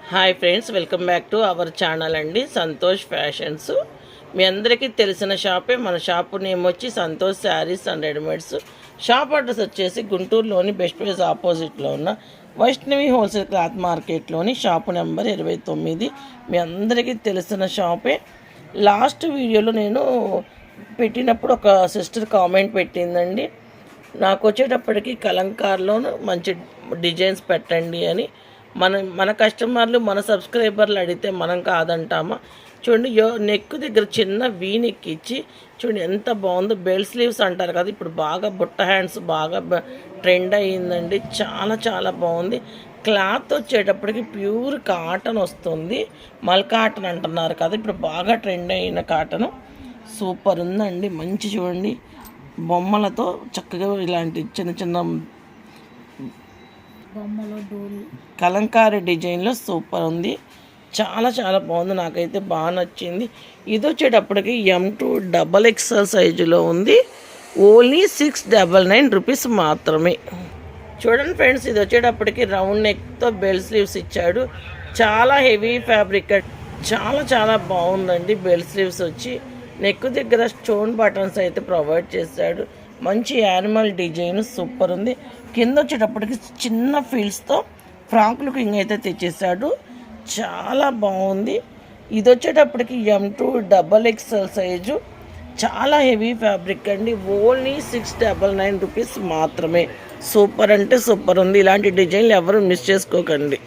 Hi friends, welcome back to our channel అండి Santosh fashions. మీ అందరికీ తెలిసిన షాపే. మన షాపు నేమ్ వచ్చి Santosh saris and readymades. Shop address వచ్చేసి గుంటూరులోని బెస్ట్ ప్రైస్ ఆపోజిట్లో ఉన్న వైష్ణవి హోల్సేల్ క్లాత్ మార్కెట్లోని షాపు నెంబర్ 29. మీ అందరికీ తెలిసిన షాపే. లాస్ట్ వీడియోలో నేను పెట్టినప్పుడు ఒక సిస్టర్ కామెంట్ పెట్టిందండి, నాకు వచ్చేటప్పటికి కలంకార్లోను మంచి డిజైన్స్ పెట్టండి అని. మన కస్టమర్లు మన సబ్స్క్రైబర్లు అడిగితే మనం కాదంటామా? చూడండి, నెక్ దగ్గర చిన్న వీ నెక్ ఇచ్చి చూడండి ఎంత బాగుందో. బెల్ స్లీవ్స్ అంటారు కదా, ఇప్పుడు బాగా బుట్ట హ్యాండ్స్ బాగా ట్రెండ్ అయ్యిందండి. చాలా చాలా బాగుంది. క్లాత్ వచ్చేటప్పటికి ప్యూర్ కాటన్ వస్తుంది. మల్ కాటన్ అంటున్నారు కదా, ఇప్పుడు బాగా ట్రెండ్ అయిన కాటను. సూపర్ ఉందండి. మంచి చూడండి, బొమ్మలతో చక్కగా ఇలాంటి చిన్న చిన్న కలంకారీ డిజైన్లో సూపర్ ఉంది. చాలా చాలా బాగుంది. నాకైతే బాగా నచ్చింది. ఇది వచ్చేటప్పటికి M2 సైజులో ఉంది. ఓన్లీ 699 రూపీస్ మాత్రమే. చూడండి ఫ్రెండ్స్, ఇది వచ్చేటప్పటికి రౌండ్ నెక్తో బెల్ స్లీవ్స్ ఇచ్చాడు. చాలా హెవీ ఫ్యాబ్రిక్, చాలా చాలా బాగుందండి. బెల్ స్లీవ్స్ వచ్చి నెక్ దగ్గర స్టోన్ బటన్స్ అయితే ప్రొవైడ్ చేశాడు. మంచి యానిమల్ డిజైన్ సూపర్ ఉంది. కింద వచ్చేటప్పటికి చిన్న ఫీల్స్తో ఫ్రాక్ లుకింగ్ అయితే తెచ్చేసాడు. చాలా బాగుంది. ఇది వచ్చేటప్పటికి M2 సైజు. చాలా హెవీ ఫ్యాబ్రిక్ అండి. ఓన్లీ 699 రూపీస్ మాత్రమే. సూపర్ అంటే సూపర్ ఉంది. ఇలాంటి డిజైన్లు ఎవరు మిస్ చేసుకోకండి.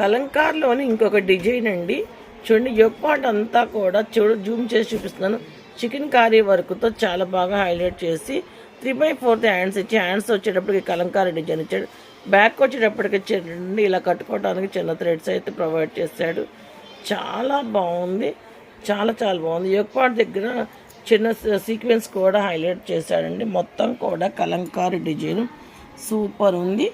కలంకార్లోని ఇంకొక డిజైన్ అండి. చూడండి, యోక్ పార్ట్ అంతా కూడా జూమ్ చేసి చూపిస్తున్నాను. చికెన్ కారీ వర్క్తో చాలా బాగా హైలైట్ చేసి 3/4 హ్యాండ్స్ ఇచ్చి, హ్యాండ్స్ వచ్చేటప్పటికి కలంకారీ డిజైన్ ఇచ్చాడు. బ్యాక్ వచ్చేటప్పటికి చూడండి ఇలా కట్టుకోవడానికి చిన్న థ్రెడ్స్ అయితే ప్రొవైడ్ చేశాడు. చాలా బాగుంది. చాలా చాలా బాగుంది. యోక్ పార్ట్ దగ్గర చిన్న సీక్వెన్స్ కూడా హైలైట్ చేశాడండి. మొత్తం కూడా కలంకారీ డిజైన్ సూపర్ ఉంది.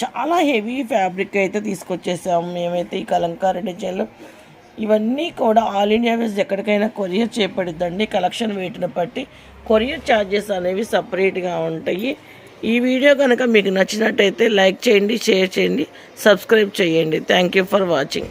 చాలా హెవీ ఫ్యాబ్రిక్ అయితే తీసుకొచ్చేసాము మేమైతే ఈ కలంకారీ డిజైన్లో. ఇవన్నీ కూడా ఆల్ ఇండియా వైజ్ ఎక్కడికైనా కొరియర్ చేపడుద్దండి. కలెక్షన్ వెయిట్ని బట్టి కొరియర్ ఛార్జెస్ అనేవి సపరేట్గా ఉంటాయి. ఈ వీడియో కనుక మీకు నచ్చినట్టయితే లైక్ చేయండి, షేర్ చేయండి, సబ్స్క్రైబ్ చేయండి. Thank you for watching.